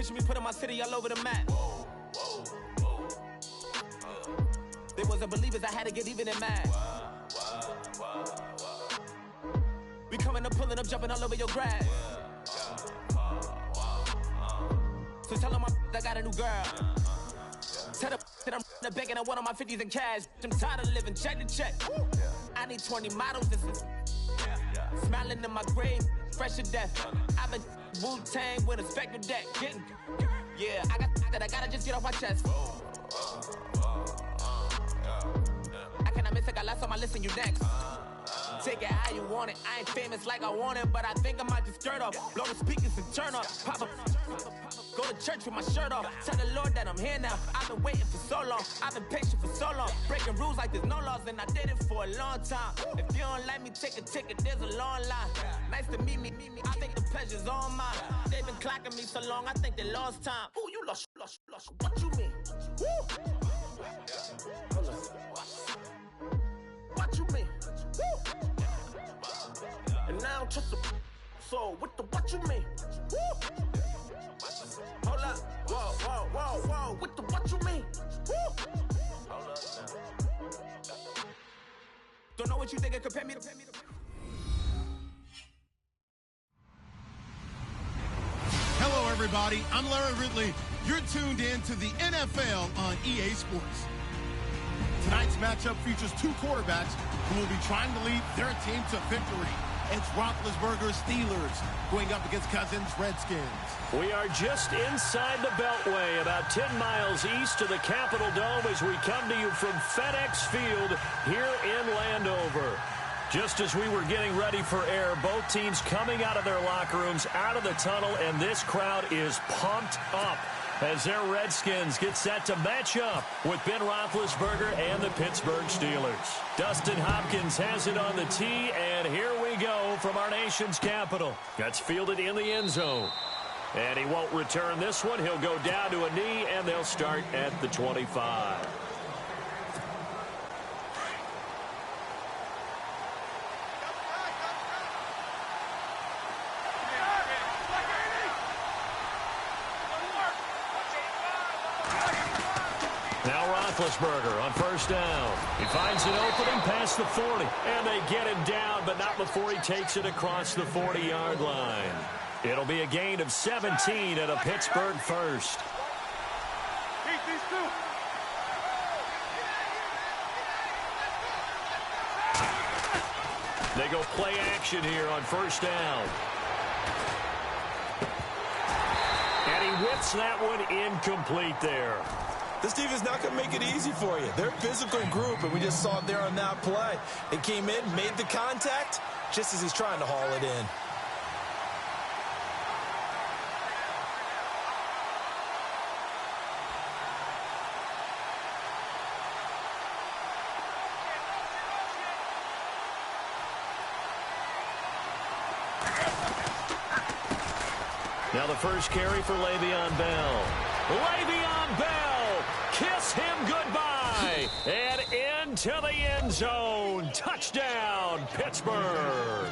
Picture me putting my city all over the map. They wasn't believers, I had to get even and mad. We coming up, pulling up, jumping all over your grass. So tell them I got a new girl. Tell them that I'm the bank and I want all my 50s in cash. I'm tired of living check to check. I need 20 models. This is smiling in my grave, fresh to death. I've been Wu-Tang with a spectral deck. Getting, yeah, I gotta just get off my chest. I cannot miss it, I got lots on my list and you next. Take it how you want it. I ain't famous like I want it, but I think I might just skirt off. Blow the speakers and turn up. Pop up. Go to church with my shirt off. Tell the Lord that I'm here now. I've been waiting for so long. I've been patient for so long. Breaking rules like there's no laws, and I did it for a long time. If you don't like me, take a ticket. There's a long line. Nice to meet me. I think the pleasure's all mine. They've been clocking me so long, I think they lost time. Ooh, you lost. What you mean? Woo! What you mean? Woo! And now I don't trust the so what you mean? Woo! Hold up, whoa, with the what you mean? Woo! Hold up now. Don't know what you think it compare me to. Hello, everybody. I'm Larry Ridley. You're tuned in to the NFL on EA Sports. Tonight's matchup features two quarterbacks who will be trying to lead their team to victory. It's Roethlisberger's Steelers going up against Cousins' Redskins. We are just inside the Beltway, about 10 miles east of the Capitol Dome as we come to you from FedEx Field here in Landover. Just as we were getting ready for air, both teams coming out of their locker rooms, out of the tunnel, and this crowd is pumped up as their Redskins get set to match up with Ben Roethlisberger and the Pittsburgh Steelers. Dustin Hopkins has it on the tee, and here we go from our nation's capital. That's fielded in the end zone. And he won't return this one. He'll go down to a knee, and they'll start at the 25. Roethlisberger on first down. He finds an opening past the 40. And they get him down, but not before he takes it across the 40-yard line. It'll be a gain of 17 and a Pittsburgh first. They go play action here on first down. And he whips that one incomplete there. This defense not going to make it easy for you. They're a physical group, and we just saw it there on that play. They came in, made the contact, just as he's trying to haul it in. Now the first carry for Le'Veon Bell. Le'Veon Bell, kiss him goodbye. And into the end zone. Touchdown, Pittsburgh.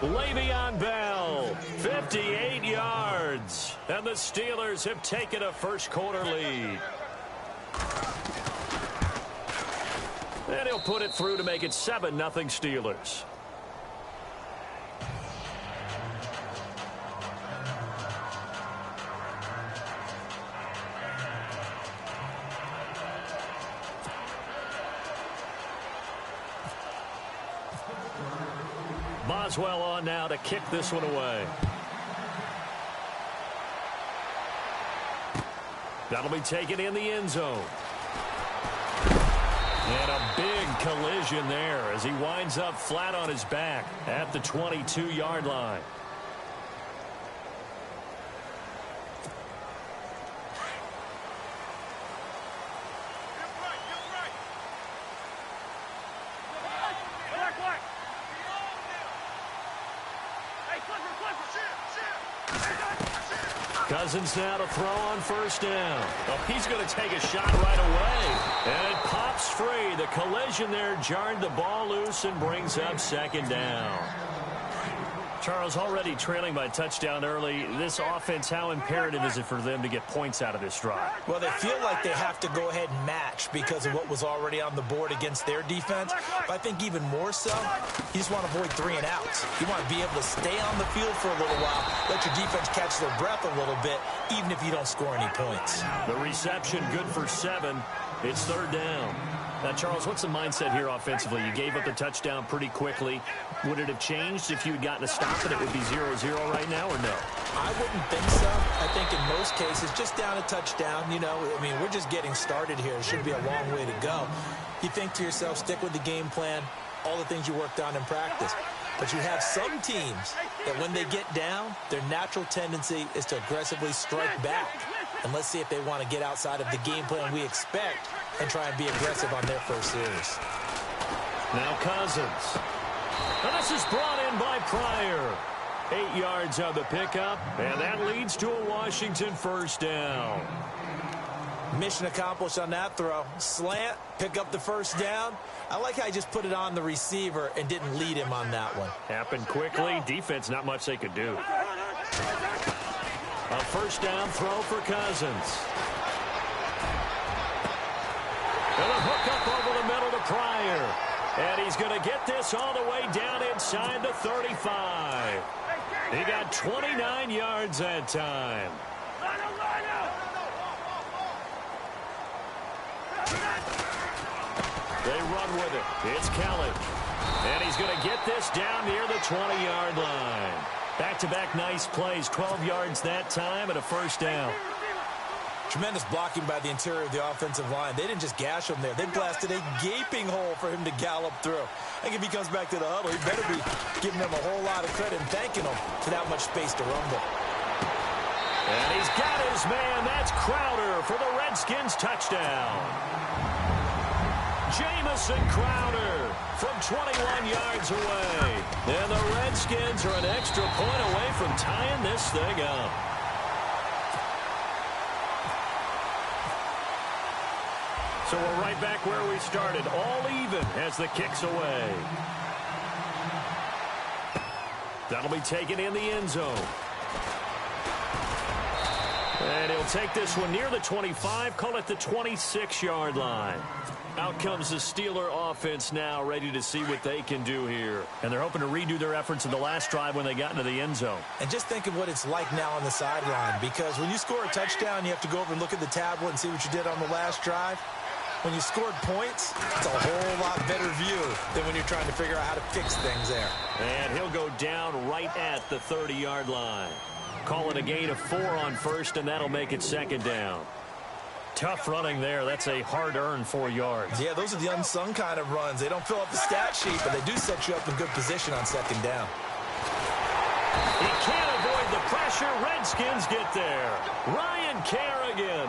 Le'Veon Bell, 58 yards. And the Steelers have taken a first-quarter lead. And he'll put it through to make it 7-0 Steelers. Boswell on now to kick this one away. That'll be taken in the end zone. And a big collision there as he winds up flat on his back at the 22-yard line. Cousins now to throw on first down. Oh, he's going to take a shot right away. And it pops free. The collision there jarred the ball loose and brings up second down. Charles, already trailing by touchdown early. This offense, how imperative is it for them to get points out of this drive? Well, they feel like they have to go ahead and match because of what was already on the board against their defense. But I think even more so, you just want to avoid 3 and outs. You want to be able to stay on the field for a little while, let your defense catch their breath a little bit, even if you don't score any points. The reception good for 7. It's 3rd down. Now, Charles, what's the mindset here offensively? You gave up the touchdown pretty quickly. Would it have changed if you had gotten a stop and it would be 0-0 right now, or no? I wouldn't think so. I think in most cases, just down a touchdown, you know, I mean, we're just getting started here. It should be a long way to go. You think to yourself, stick with the game plan, all the things you worked on in practice. But you have some teams that when they get down, their natural tendency is to aggressively strike back. And let's see if they want to get outside of the game plan we expect and try and be aggressive on their first series. Now Cousins. And this is brought in by Pryor. 8 yards on the pickup, and that leads to a Washington first down. Mission accomplished on that throw. Slant, pick up the first down. I like how he just put it on the receiver and didn't lead him on that one. Happened quickly. Defense, not much they could do. A first down throw for Cousins. And a hook up over the middle to Pryor. And he's going to get this all the way down inside the 35. He got 29 yards that time. They run with it. It's Kelly. And he's going to get this down near the 20-yard line. Back-to-back nice plays. 12 yards that time and a first down. Tremendous blocking by the interior of the offensive line. They didn't just gash him there. They blasted a gaping hole for him to gallop through. I think if he comes back to the huddle, he better be giving them a whole lot of credit and thanking them for that much space to rumble. And he's got his man. That's Crowder for the Redskins touchdown. Jamison Crowder from 21 yards away. And the Redskins are an extra point away from tying this thing up. So we're right back where we started, all even as the kick's away. That'll be taken in the end zone. And he'll take this one near the 25, call it the 26-yard line. Out comes the Steeler offense now, ready to see what they can do here. And they're hoping to redo their efforts in the last drive when they got into the end zone. And just think of what it's like now on the sideline, because when you score a touchdown, you have to go over and look at the tablet and see what you did on the last drive. When you scored points, it's a whole lot better view than when you're trying to figure out how to fix things there. And he'll go down right at the 30-yard line. Call it a gain of 4 on first, and that'll make it second down. Tough running there. That's a hard-earned 4 yards. Yeah, those are the unsung kind of runs. They don't fill up the stat sheet, but they do set you up in good position on second down. He can't avoid the pressure. Redskins get there. Ryan Kerrigan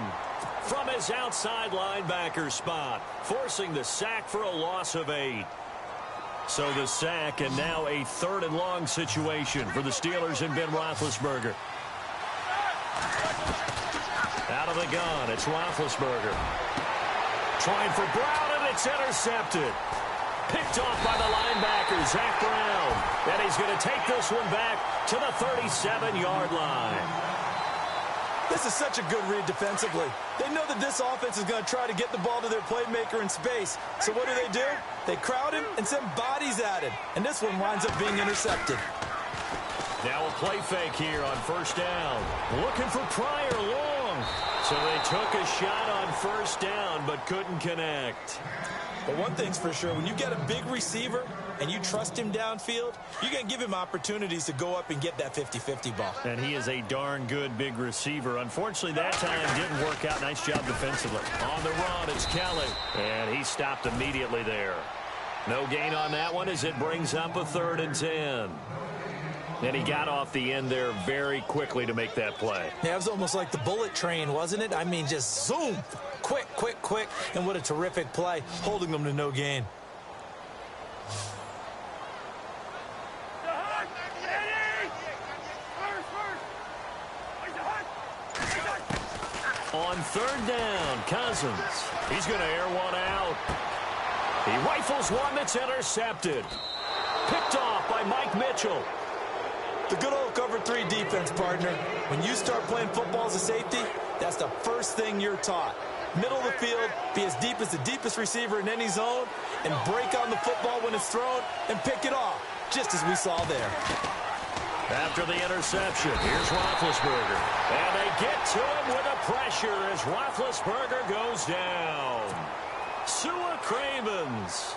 from his outside linebacker spot, forcing the sack for a loss of 8. So the sack, and now a 3rd and long situation for the Steelers and Ben Roethlisberger. Out of the gun, it's Roethlisberger. Trying for Brown, and it's intercepted. Picked off by the linebacker, Zach Brown. And he's going to take this one back to the 37-yard line. This is such a good read defensively. They know that this offense is going to try to get the ball to their playmaker in space. So what do? They crowd him and send bodies at him. And this one winds up being intercepted. Now a play fake here on first down. Looking for Pryor long. So they took a shot on first down but couldn't connect. But one thing's for sure, when you get a big receiver and you trust him downfield, you're going to give him opportunities to go up and get that 50-50 ball. And he is a darn good big receiver. Unfortunately, that time didn't work out. Nice job defensively. On the run, it's Kelly. And he stopped immediately there. No gain on that one as it brings up a 3rd and 10. And he got off the end there very quickly to make that play. Yeah, it was almost like the bullet train, wasn't it? I mean, just zoom. Quick, quick, quick. And what a terrific play, holding them to no gain. On 3rd down, Cousins. He's going to air one out. He rifles one that's intercepted. Picked off by Mike Mitchell. The good old cover 3 defense, partner. When you start playing football as a safety, that's the first thing you're taught. Middle of the field, be as deep as the deepest receiver in any zone, and break on the football when it's thrown and pick it off, just as we saw there. After the interception, here's Roethlisberger. And they get to him with a pressure as Roethlisberger goes down. Sua Cravens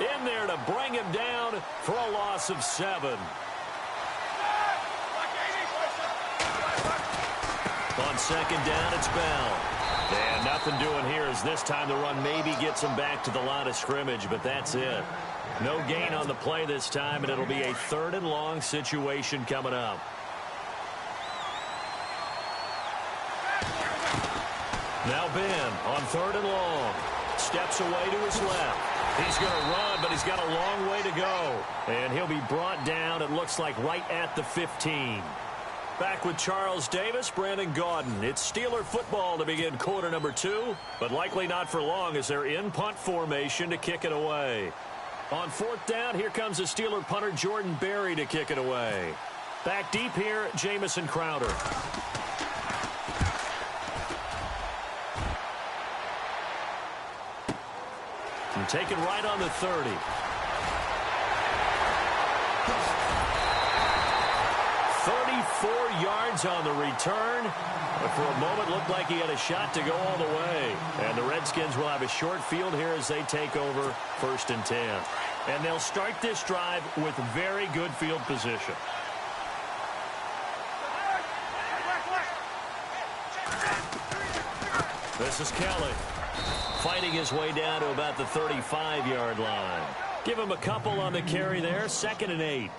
in there to bring him down for a loss of 7. On second down, it's Bell. And nothing doing here as this time the run maybe gets him back to the line of scrimmage, but that's it. No gain on the play this time, and it'll be a 3rd and long situation coming up. Now Ben on 3rd and long. Steps away to his left. He's going to run, but he's got a long way to go. And he'll be brought down, it looks like, right at the 15. Back with Charles Davis, Brandon Gaudin. It's Steeler football to begin quarter number 2, but likely not for long as they're in punt formation to kick it away. On 4th down, here comes the Steeler punter Jordan Berry to kick it away. Back deep here, Jamison Crowder. And taken right on the 30. 34 yards on the return. But for a moment, looked like he had a shot to go all the way. And the Redskins will have a short field here as they take over 1st and 10. And they'll start this drive with very good field position. This is Kelly. Fighting his way down to about the 35-yard line. Give him a couple on the carry there. 2nd and 8.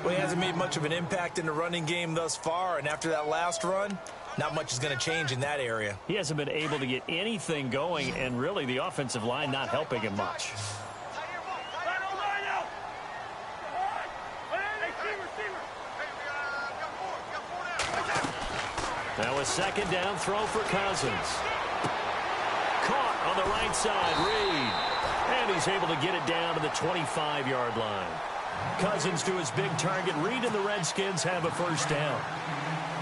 Well, he hasn't made much of an impact in the running game thus far, and after that last run, not much is going to change in that area. He hasn't been able to get anything going, and really the offensive line not helping him much. Now a 2nd down throw for Cousins. Caught on the right side, Reed. And he's able to get it down to the 25-yard line. Cousins to his big target. Reed and the Redskins have a 1st down.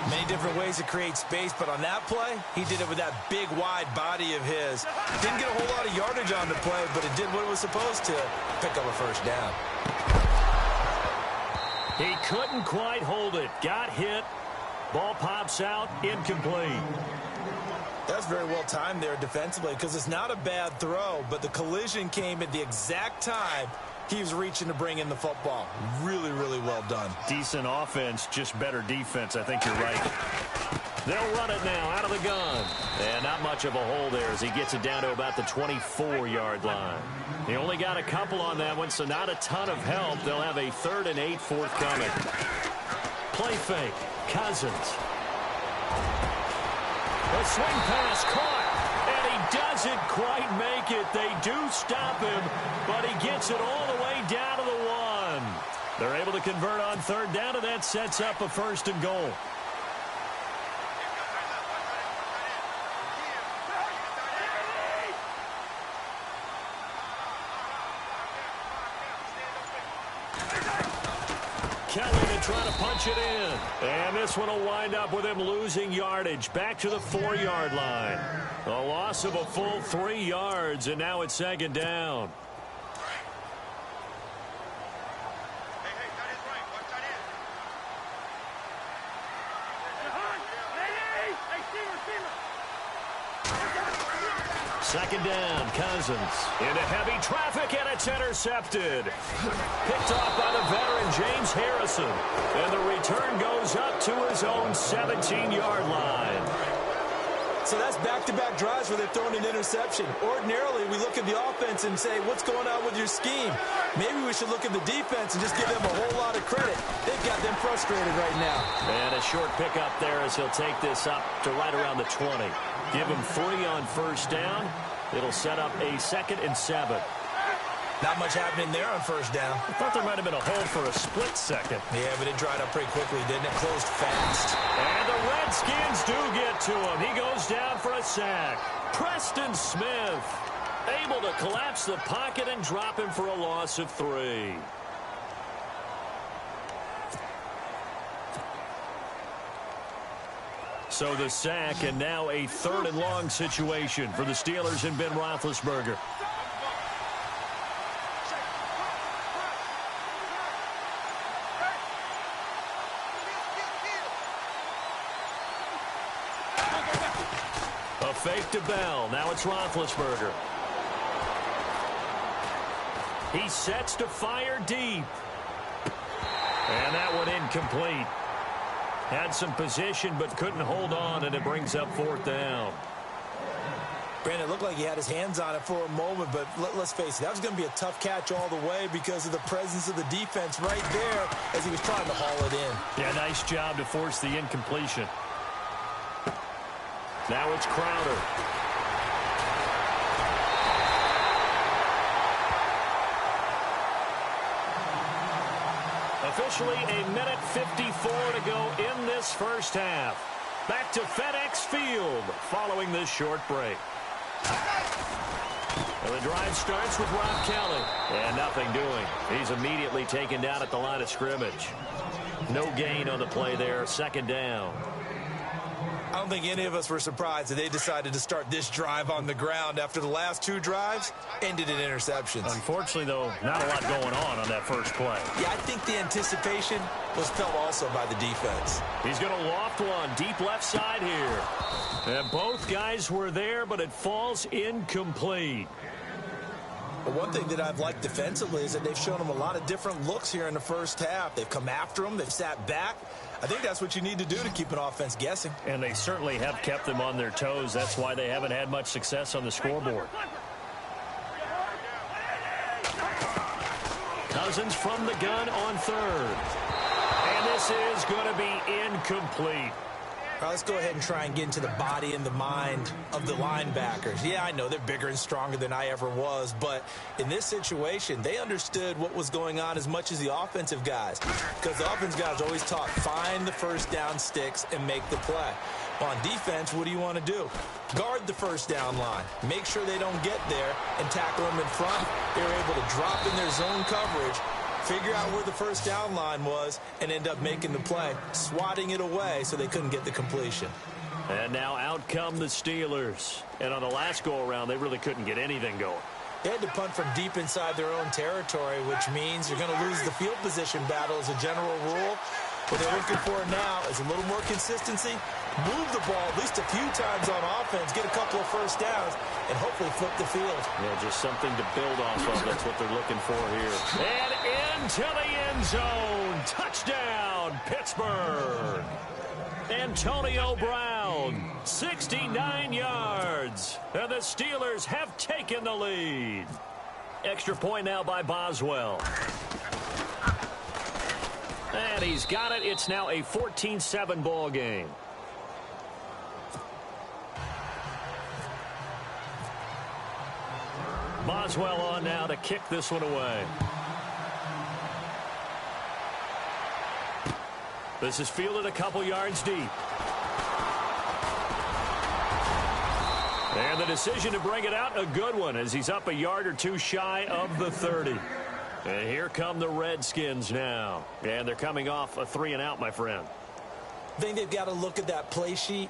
Many different ways to create space, but on that play, he did it with that big, wide body of his. Didn't get a whole lot of yardage on the play, but it did what it was supposed to, pick up a 1st down. He couldn't quite hold it. Got hit. Ball pops out. Incomplete. That's very well timed there defensively because it's not a bad throw, but the collision came at the exact time he was reaching to bring in the football. Really, really well done. Decent offense, just better defense. I think you're right. They'll run it now out of the gun. And not much of a hole there as he gets it down to about the 24-yard line. He only got a couple on that one, so not a ton of help. They'll have a 3rd and 8 forthcoming. Play fake. Cousins. A swing pass caught. And he doesn't quite make it. They do stop him, but he gets it all the way down to the 1. They're able to convert on 3rd down, and that sets up a 1st and goal. Kelly to try to punch it in. And this one will wind up with him losing yardage back to the 4-yard line. A loss of a full 3 yards, and now it's 2nd down. Second down, Cousins. Into heavy traffic, and it's intercepted. Picked off by the veteran James Harrison. And the return goes up to his own 17-yard line. So that's back-to-back drives where they've thrown an interception. Ordinarily, we look at the offense and say, what's going on with your scheme? Maybe we should look at the defense and just give them a whole lot of credit. They've got them frustrated right now. And a short pickup there as he'll take this up to right around the 20. Give him 3 on 1st down. It'll set up a 2nd and 7. Not much happening there on 1st down. I thought there might have been a hole for a split second. Yeah, but it dried up pretty quickly, didn't it? Closed fast. And the Redskins do get to him. He goes down for a sack. Preston Smith able to collapse the pocket and drop him for a loss of 3. So the sack, and now a 3rd and long situation for the Steelers and Ben Roethlisberger. A fake to Bell. Now it's Roethlisberger. He sets to fire deep. And that one incomplete. Had some position but couldn't hold on, and it brings up 4th down. Brandon, it looked like he had his hands on it for a moment, but let's face it, that was going to be a tough catch all the way because of the presence of the defense right there as he was trying to haul it in. Yeah, nice job to force the incompletion. Now it's Crowder. Officially a minute 54 to go in this first half. Back to FedEx Field following this short break. Well, the drive starts with Rob Kelly. And nothing doing. He's immediately taken down at the line of scrimmage. No gain on the play there. 2nd down. I don't think any of us were surprised that they decided to start this drive on the ground after the last 2 drives ended in interceptions. Unfortunately, though, not a lot going on that first play. Yeah, I think the anticipation was felt also by the defense. He's going to loft one deep left side here. And both guys were there, but it falls incomplete. But one thing that I've liked defensively is that they've shown him a lot of different looks here in the first half. They've come after him. They've sat back. I think that's what you need to do to keep an offense guessing. And they certainly have kept them on their toes. That's why they haven't had much success on the scoreboard. Cousins from the gun on 3rd. And this is going to be incomplete. All right, let's go ahead and try and get into the body and the mind of the linebackers. Yeah, I know they're bigger and stronger than I ever was, but in this situation, they understood what was going on as much as the offensive guys, because the offensive guys always taught, find the first down sticks and make the play. On defense, what do you want to do? Guard the first down line. Make sure they don't get there and tackle them in front. They were able to drop in their zone coverage, figure out where the first down line was, and end up making the play, swatting it away so they couldn't get the completion. And now out come the Steelers. And on the last go-around, they really couldn't get anything going. They had to punt from deep inside their own territory, which means you're going to lose the field position battle as a general rule. What they're looking for now is a little more consistency, move the ball at least a few times on offense, get a couple of first downs, and hopefully flip the field. Yeah, just something to build off of. That's what they're looking for here. And into the end zone. Touchdown, Pittsburgh. Antonio Brown, 69 yards. And the Steelers have taken the lead. Extra point now by Boswell. And he's got it. It's now a 14-7 ball game. Boswell on now to kick this one away. This is fielded a couple yards deep. And the decision to bring it out, a good one, as he's up a yard or two shy of the 30. And here come the Redskins now. And they're coming off a 3-and-out, my friend. I think they've got to look at that play sheet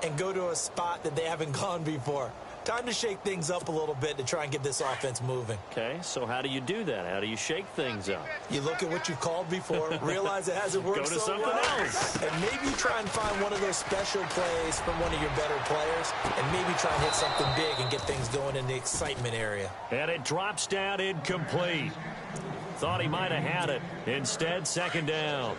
and go to a spot that they haven't gone before. Time to shake things up a little bit to try and get this offense moving. Okay, so how do you do that? How do you shake things up? You look at what you've called before, realize it hasn't worked so well. Go to something else. And maybe try and find one of those special plays from one of your better players, and maybe try and hit something big and get things going in the excitement area. And it drops down incomplete. Thought he might have had it. Instead, 2nd down.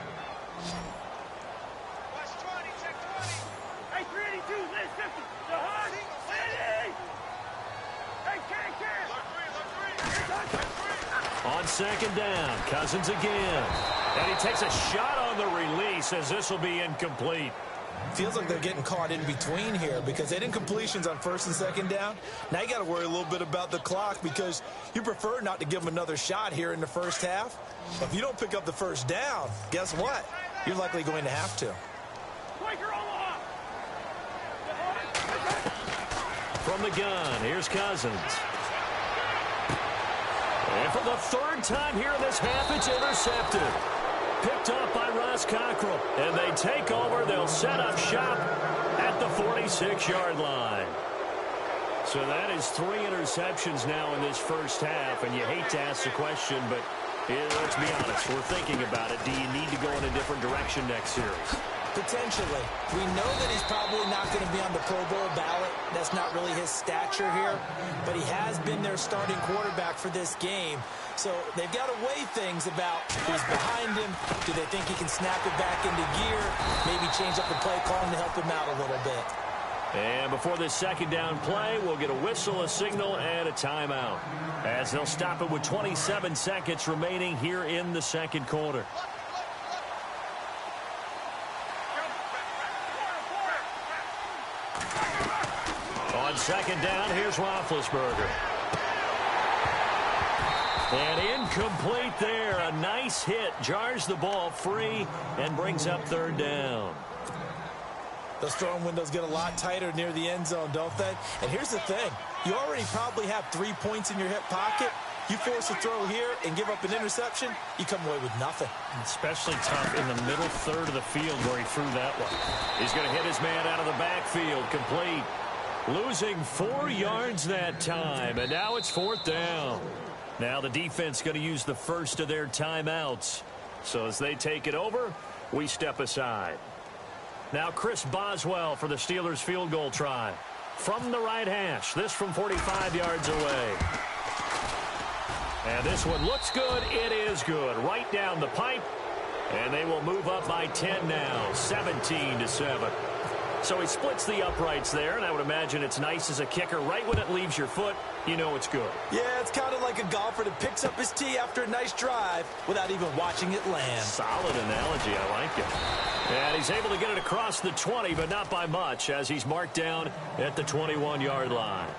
On 2nd down, Cousins again. And he takes a shot on the release as this will be incomplete. Feels like they're getting caught in between here because they did incompletions on 1st and 2nd down. Now you got to worry a little bit about the clock because you prefer not to give them another shot here in the first half. But if you don't pick up the first down, guess what? You're likely going to have to. From the gun, here's Cousins. And for the 3rd time here in this half, it's intercepted. Picked up by Ross Cockrell. And they take over. They'll set up shop at the 46-yard line. So that is 3 interceptions now in this first half. And you hate to ask the question, but let's be honest. We're thinking about it. Do you need to go in a different direction next series? Potentially. We know that he's probably not going to be on the Pro Bowl ballot. That's not really his stature here. But he has been their starting quarterback for this game. So they've got to weigh things about who's behind him. Do they think he can snap it back into gear? Maybe change up the play calling to help him out a little bit. And before this second down play, we'll get a whistle, a signal, and a timeout. As they'll stop it with 27 seconds remaining here in the second quarter. On second down, here's Roethlisberger. And incomplete there. A nice hit. Jars the ball free and brings up third down. Those throwing windows get a lot tighter near the end zone, don't they? And here's the thing. You already probably have 3 points in your hip pocket. You force a throw here and give up an interception, you come away with nothing. Especially tough in the middle third of the field where he threw that one. He's going to hit his man out of the backfield. Complete. Losing 4 yards that time, and now it's fourth down. Now the defense going to use the first of their timeouts. So as they take it over, we step aside. Now Chris Boswell for the Steelers field goal try. From the right hash, this from 45 yards away. And this one looks good. It is good. Right down the pipe. And they will move up by 10 now, 17-7. So he splits the uprights there, and I would imagine it's nice as a kicker. Right when it leaves your foot, you know it's good. Yeah, it's kind of like a golfer that picks up his tee after a nice drive without even watching it land. Solid analogy. I like it. And he's able to get it across the 20, but not by much, as he's marked down at the 21-yard line.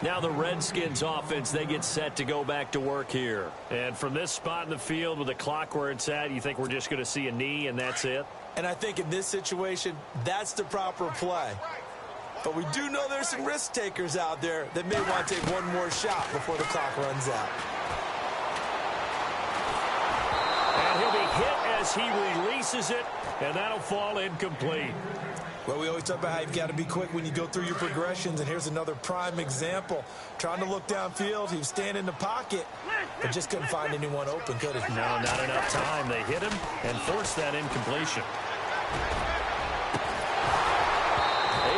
Now the Redskins offense, they get set to go back to work here. And from this spot in the field with the clock where it's at, you think we're just going to see a knee and that's it? And I think in this situation, that's the proper play. But we do know there's some risk takers out there that may want to take one more shot before the clock runs out. And he'll be hit as he releases it, and that'll fall incomplete. Well, we always talk about how you've got to be quick when you go through your progressions, and here's another prime example. Trying to look downfield, he was standing in the pocket, but just couldn't find anyone open, could he? No, not enough time. They hit him and forced that incompletion.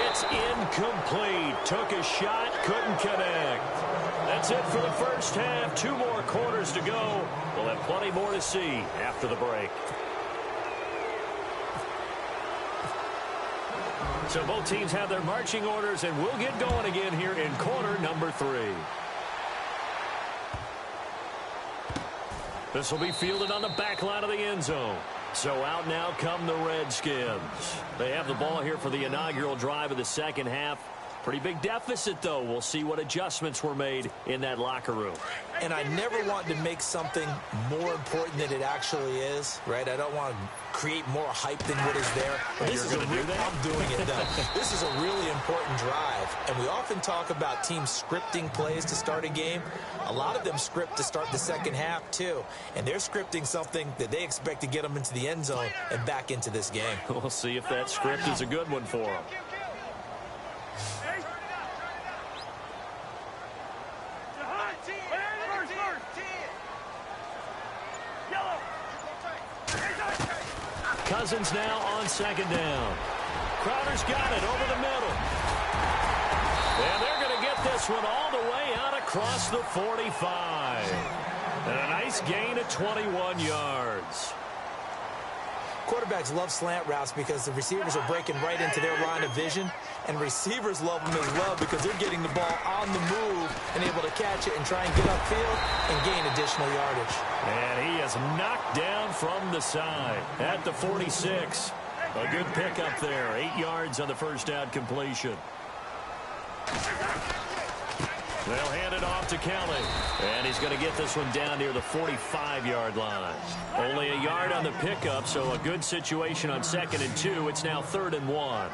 It's incomplete. Took a shot, couldn't connect. That's it for the first half. 2 more quarters to go. We'll have plenty more to see after the break. So both teams have their marching orders, and we'll get going again here in quarter number 3. This will be fielded on the back line of the end zone. So out now come the Redskins. They have the ball here for the inaugural drive of the second half. Pretty big deficit, though. We'll see what adjustments were made in that locker room. And I never want to make something more important than it actually is, right? I don't want to create more hype than what is there. You're going to do that? I'm doing it, though. This is a really important drive. And we often talk about teams scripting plays to start a game. A lot of them script to start the second half, too. And they're scripting something that they expect to get them into the end zone and back into this game. We'll see if that script is a good one for them. Cousins now on second down. Crowder's got it over the middle. And they're going to get this one all the way out across the 45. And a nice gain of 21 yards. Quarterbacks love slant routes because the receivers are breaking right into their line of vision, and receivers love them as well because they're getting the ball on the move and able to catch it and try and get upfield and gain additional yardage. And he is knocked down from the side at the 46. A good pickup there. 8 yards on the first down completion. They'll hand it off to Kelly. And he's going to get this one down near the 45-yard line. Only a yard on the pickup, so a good situation on 2nd and 2. It's now 3rd and 1.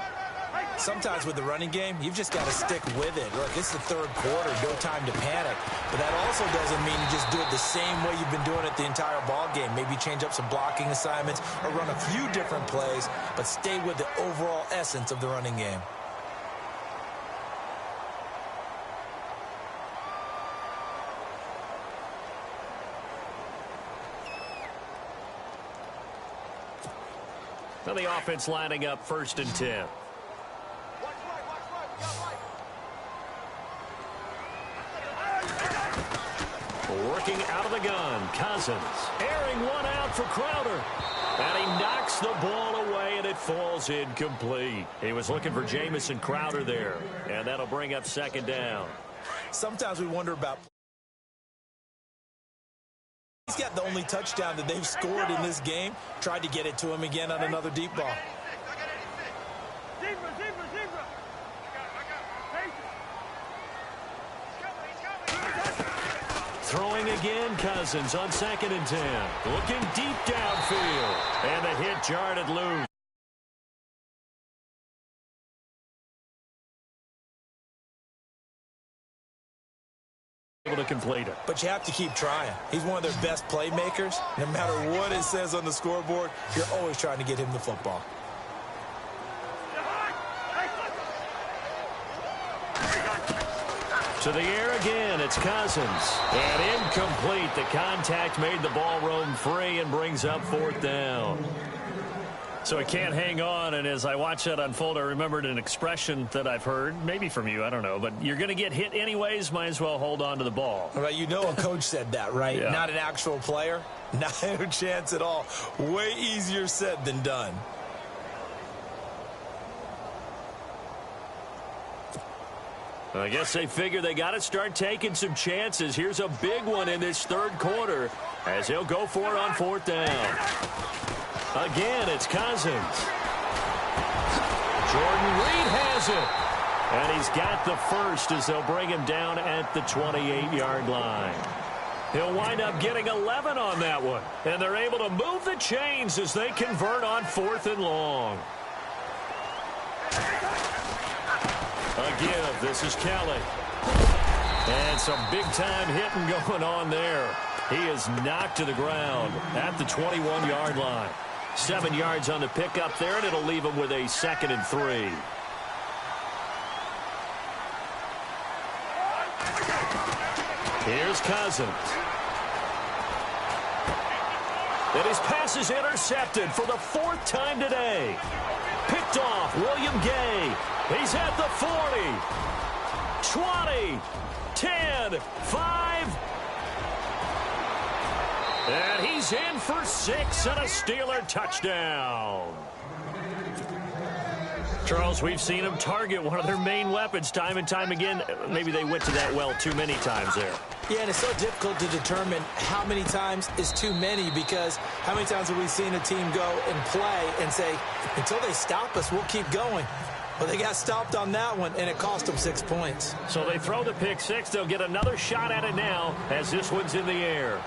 Sometimes with the running game, you've just got to stick with it. Look, it's the third quarter, no time to panic. But that also doesn't mean you just do it the same way you've been doing it the entire ball game. Maybe change up some blocking assignments or run a few different plays, but stay with the overall essence of the running game. Now the offense lining up 1st and 10. Working out of the gun, Cousins. Airing one out for Crowder. And he knocks the ball away, and it falls incomplete. He was looking for Jamison Crowder there, and that'll bring up 2nd down. Sometimes we wonder about... He's got the only touchdown that they've scored in this game. Tried to get it to him again on another deep ball. Throwing again, Cousins on 2nd and 10. Looking deep downfield. And the hit jarred it loose. Able to complete it. But you have to keep trying. He's one of their best playmakers. No matter what it says on the scoreboard, you're always trying to get him the football. To the air again, it's Cousins. And incomplete. The contact made the ball roam free and brings up 4th down. So he can't hang on, and as I watch that unfold, I remembered an expression that I've heard, maybe from you, I don't know, but you're going to get hit anyways, might as well hold on to the ball. Well, you know a coach said that, right? Yeah. Not an actual player. No chance at all. Way easier said than done. I guess they figure they got to start taking some chances. Here's a big one in this 3rd quarter as he'll go for it on 4th down. Again, it's Cousins. Jordan Reed has it. And he's got the first as they'll bring him down at the 28-yard line. He'll wind up getting 11 on that one. And they're able to move the chains as they convert on 4th and long. Again, this is Kelly. And some big-time hitting going on there. He is knocked to the ground at the 21-yard line. 7 yards on the pickup there, and it'll leave him with a 2nd and 3. Here's Cousins. And his pass is intercepted for the 4th time today. Picked off William Gay. He's at the 40, 20, 10, 5. And he's in for 6 and a Steeler touchdown. Charles, we've seen him target one of their main weapons time and time again. Maybe they went to that well too many times there. Yeah, and it's so difficult to determine how many times is too many, because how many times have we seen a team go and play and say, until they stop us, we'll keep going. Well, they got stopped on that one, and it cost them 6 points. So they throw the pick six. They'll get another shot at it now as this one's in the air.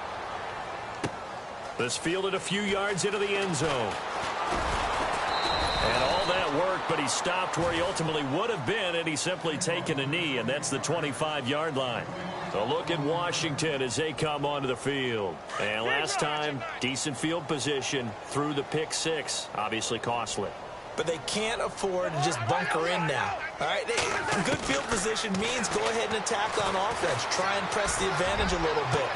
This fielded a few yards into the end zone. And all that worked, but he stopped where he ultimately would have been, and he's simply taken a knee, and that's the 25-yard line. So look at Washington as they come onto the field. And last time, decent field position through the pick six. Obviously costly. But they can't afford to just bunker in now. All right, good field position means go ahead and attack on offense. Try and press the advantage a little bit.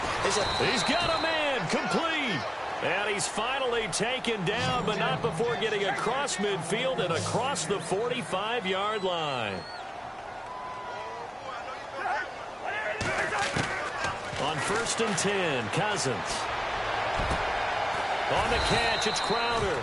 He's got a man complete. And he's finally taken down, but not before getting across midfield and across the 45-yard line. On 1st and 10, Cousins. On the catch, it's Crowder.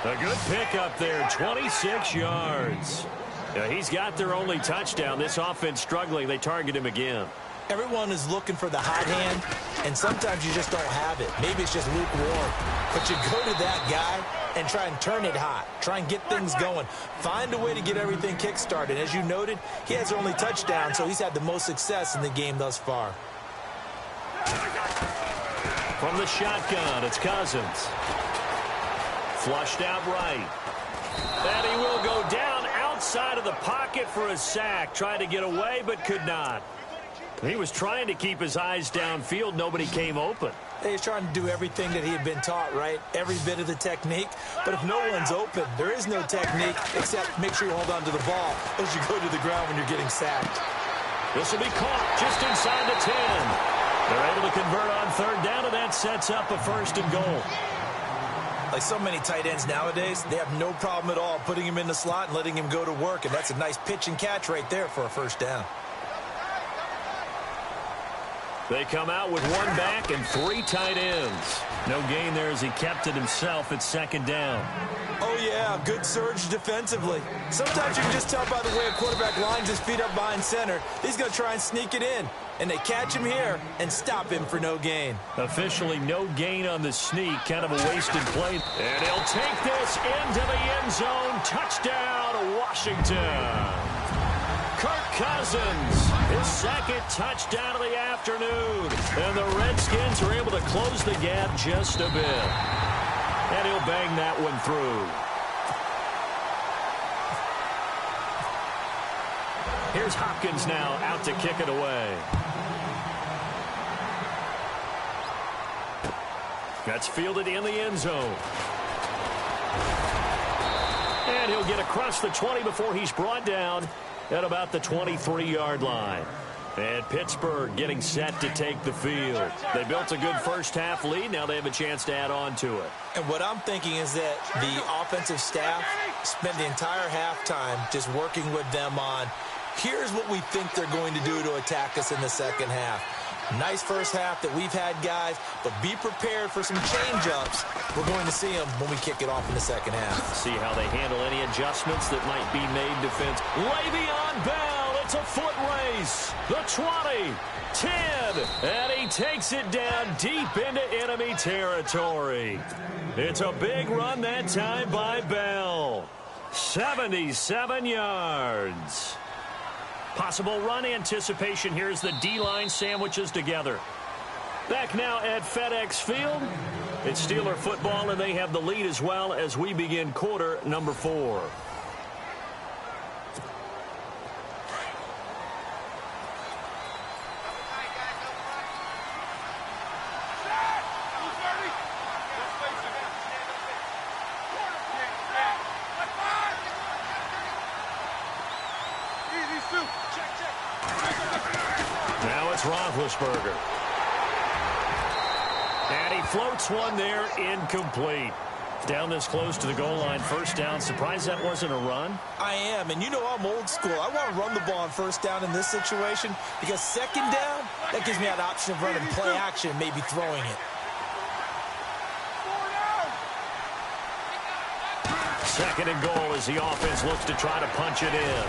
A good pickup there, 26 yards. Now, he's got their only touchdown. This offense struggling. They target him again. Everyone is looking for the hot hand, and sometimes you just don't have it. Maybe it's just lukewarm. But you go to that guy and try and turn it hot. Try and get things going. Find a way to get everything kick-started. As you noted, he has their only touchdown, so he's had the most success in the game thus far. From the shotgun, it's Cousins. Flushed out right. And he will go down outside inside of the pocket for a sack. Tried to get away, but could not. He was trying to keep his eyes downfield. Nobody came open. He's trying to do everything that he had been taught, right? Every bit of the technique. But if no one's open, there is no technique except make sure you hold on to the ball as you go to the ground when you're getting sacked. This will be caught just inside the 10. They're able to convert on third down, and that sets up a 1st and goal. Like so many tight ends nowadays, they have no problem at all putting him in the slot and letting him go to work. And that's a nice pitch and catch right there for a 1st down. They come out with 1 back and 3 tight ends. No gain there as he kept it himself at 2nd down. Oh, yeah, good surge defensively. Sometimes you can just tell by the way a quarterback lines his feet up behind center. He's going to try and sneak it in. And they catch him here and stop him for no gain. Officially no gain on the sneak. Kind of a wasted play. And he'll take this into the end zone. Touchdown, Washington. Kirk Cousins, his 2nd touchdown of the afternoon. And the Redskins are able to close the gap just a bit. And he'll bang that one through. Here's Hopkins now out to kick it away. That's fielded in the end zone. And he'll get across the 20 before he's brought down at about the 23-yard line. And Pittsburgh getting set to take the field. They built a good first-half lead. Now they have a chance to add on to it. And what I'm thinking is that the offensive staff spent the entire halftime just working with them on, here's what we think they're going to do to attack us in the second half. Nice first half that we've had, guys, but be prepared for some change-ups. We're going to see them when we kick it off in the second half. See how they handle any adjustments that might be made defense. Le'Veon Bell, it's a foot race. The 20, 10, and he takes it down deep into enemy territory. It's a big run that time by Bell. 77 yards. Possible run anticipation. Here's the D-line sandwiches together. Back now at FedEx Field. It's Steeler football, and they have the lead as well as we begin quarter number 4. Now it's Roethlisberger. And he floats one there, incomplete. Down this close to the goal line, 1st down. Surprised that wasn't a run? I am, and you know I'm old school. I want to run the ball on 1st down in this situation because 2nd down, that gives me that option of running play action, maybe throwing it. 2nd and goal as the offense looks to try to punch it in.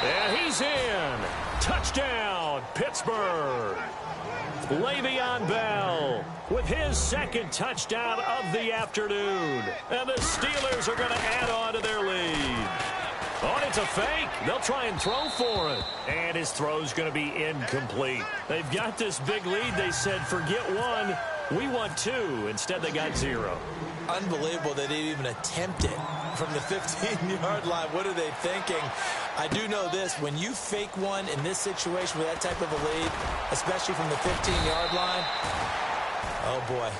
And he's in. Touchdown, Pittsburgh. Le'Veon Bell with his 2nd touchdown of the afternoon. And the Steelers are going to add on to their lead. Oh, it's a fake. They'll try and throw for it. And his throw's going to be incomplete. They've got this big lead. They said, forget 1. We want 2. Instead, they got 0. Unbelievable that they even attempt it from the 15-yard line. What are they thinking? I do know this. When you fake one in this situation with that type of a lead, especially from the 15-yard line, oh, boy.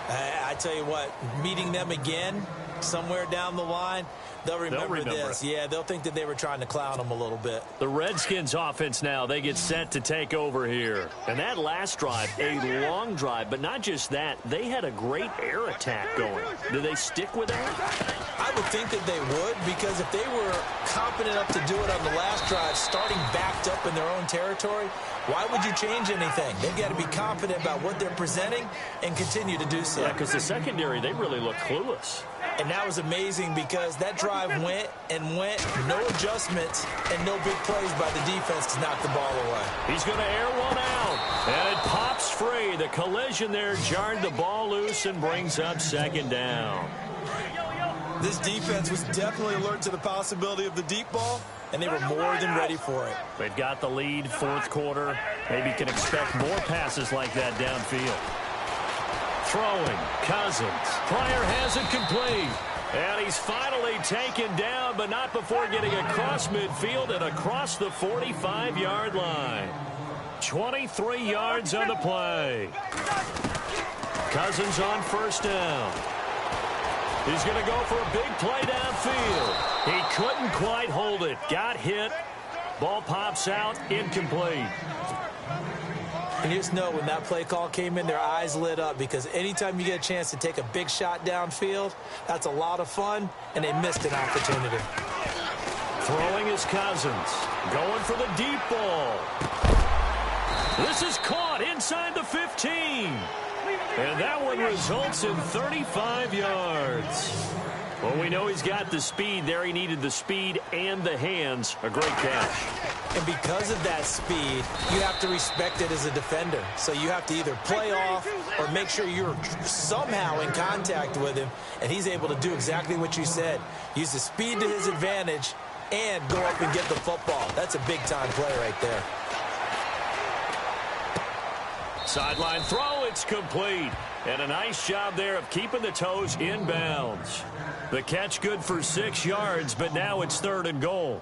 I tell you what, meeting them again somewhere down the line, they'll remember this. Yeah, they'll think that they were trying to clown them a little bit. The Redskins offense now, they get set to take over here. And that last drive, a long drive, but not just that. They had a great air attack going. Do they stick with that? I would think that they would, because if they were confident enough to do it on the last drive, starting backed up in their own territory, why would you change anything? They've got to be confident about what they're presenting and continue to do so. Yeah, because the secondary, they really look clueless. And that was amazing because that drive went and went, no adjustments and no big plays by the defense to knock the ball away. He's going to air one out, and it pops free. The collision there jarred the ball loose and brings up 2nd down. This defense was definitely alert to the possibility of the deep ball, and they were more than ready for it. They've got the lead, 4th quarter. Maybe can expect more passes like that downfield. Throwing, Cousins. Pryor has it complete. And he's finally taken down, but not before getting across midfield and across the 45-yard line. 23 yards on the play. Cousins on first down. He's going to go for a big play downfield. He couldn't quite hold it. Got hit. Ball pops out, incomplete. And you just know when that play call came in, their eyes lit up, because anytime you get a chance to take a big shot downfield, that's a lot of fun, and they missed an opportunity. Throwing is Cousins. Going for the deep ball. This is caught inside the 15. And that one results in 35 yards. Well, we know he's got the speed there. He needed the speed and the hands. A great catch. And because of that speed, you have to respect it as a defender. So you have to either play off or make sure you're somehow in contact with him. And he's able to do exactly what you said. Use the speed to his advantage and go up and get the football. That's a big-time play right there. Sideline throw, it's complete. And a nice job there of keeping the toes in bounds. The catch good for 6 yards, but now it's 3rd and goal.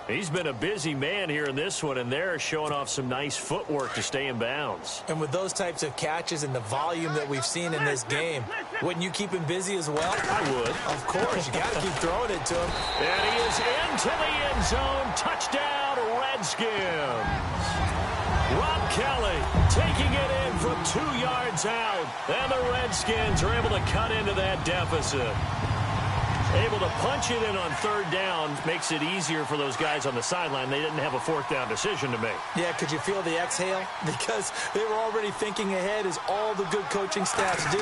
He's been a busy man here in this one, and they're showing off some nice footwork to stay in bounds. And with those types of catches and the volume that we've seen in this game, wouldn't you keep him busy as well? I would. Of course. You got to keep throwing it to him. And he is into the end zone. Touchdown, Redskins. Rob Kelly taking it in from 2 yards out. And the Redskins are able to cut into that deficit. Able to punch it in on 3rd down makes it easier for those guys on the sideline. They didn't have a 4th down decision to make. Yeah, could you feel the exhale? Because they were already thinking ahead, as all the good coaching staffs do.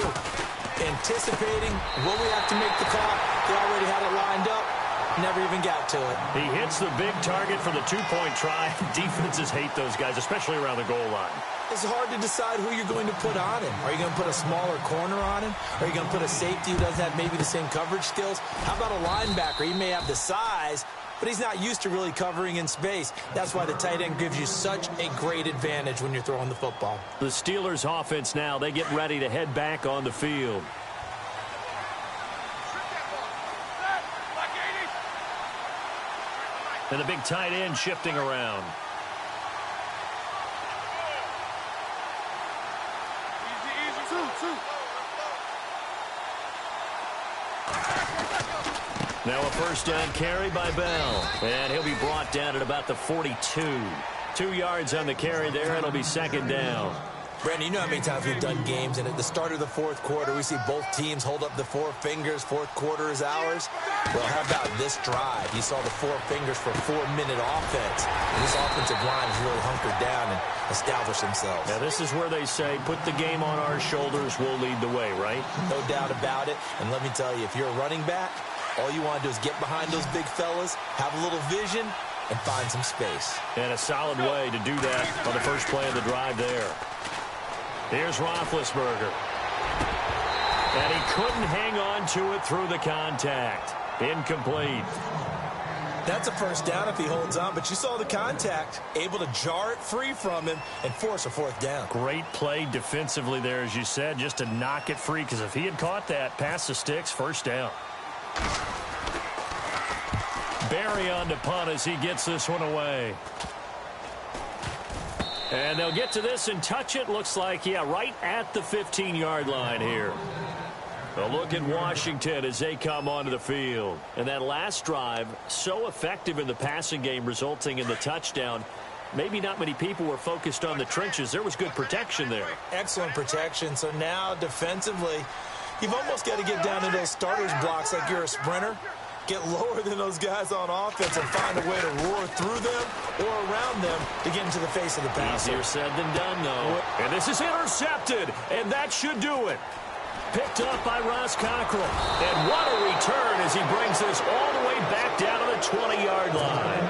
Anticipating, will we have to make the call? They already had it lined up. Never even got to it. He hits the big target for the 2-point try. Defenses hate those guys, especially around the goal line. It's hard to decide who you're going to put on him. Are you going to put a smaller corner on him? Are you going to put a safety who doesn't have maybe the same coverage skills? How about a linebacker? He may have the size, but he's not used to really covering in space. That's why the tight end gives you such a great advantage when you're throwing the football. The Steelers offense now, they get ready to head back on the field. And the big tight end shifting around. Now a 1st down carry by Bell. And he'll be brought down at about the 42. 2 yards on the carry there. It'll be 2nd down. Brandon, you know how many times we've done games, and at the start of the 4th quarter, we see both teams hold up the 4 fingers. 4th quarter is ours. Well, how about this drive? You saw the 4 fingers for 4-minute offense. And this offensive line has really hunkered down and established themselves. Now, this is where they say, put the game on our shoulders, we'll lead the way, right? No doubt about it. And let me tell you, if you're a running back, all you want to do is get behind those big fellas, have a little vision, and find some space. And a solid way to do that on the first play of the drive there. Here's Roethlisberger. And he couldn't hang on to it through the contact. Incomplete. That's a 1st down if he holds on, but you saw the contact. Able to jar it free from him and force a 4th down. Great play defensively there, as you said, just to knock it free, because if he had caught that, past the sticks, 1st down. Barry on to punt as he gets this one away. And they'll get to this and touch it. Looks like, yeah, right at the 15-yard line here. A look at Washington as they come onto the field. And that last drive, so effective in the passing game, resulting in the touchdown. Maybe not many people were focused on the trenches. There was good protection there. Excellent protection. So now defensively, you've almost got to get down to those starters blocks like you're a sprinter. Get lower than those guys on offense and find a way to roar through them or around them to get into the face of the passer. Easier said than done, though. And this is intercepted, and that should do it. Picked up by Ross Cockrell. And what a return as he brings this all the way back down to the 20-yard line.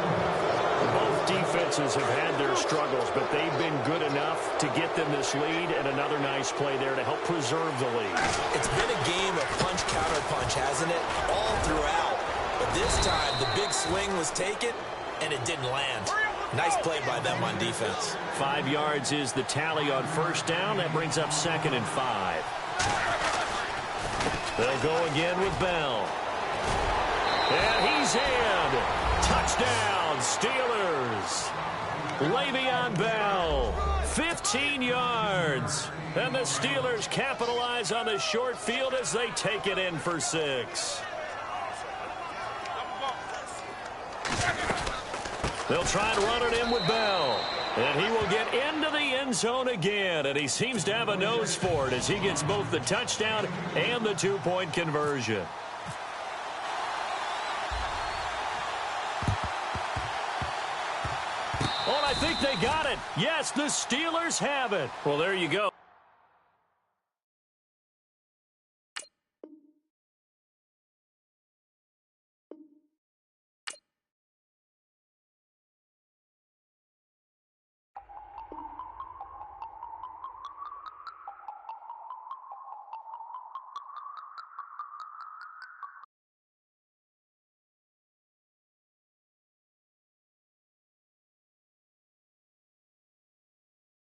Both defenses have had their struggles, but they've been good enough to get them this lead, and another nice play there to help preserve the lead. It's been a game of punch-counter-punch, hasn't it? All throughout. But this time, the big swing was taken, and it didn't land. Nice play by them on defense. 5 yards is the tally on 1st down. That brings up 2nd and 5. They'll go again with Bell. And he's in. Touchdown, Steelers. Le'Veon Bell, 15 yards. And the Steelers capitalize on the short field as they take it in for 6. They'll try and run it in with Bell. And he will get into the end zone again. And he seems to have a nose for it as he gets both the touchdown and the 2-point conversion. Oh, I think they got it. Yes, the Steelers have it. Well, there you go.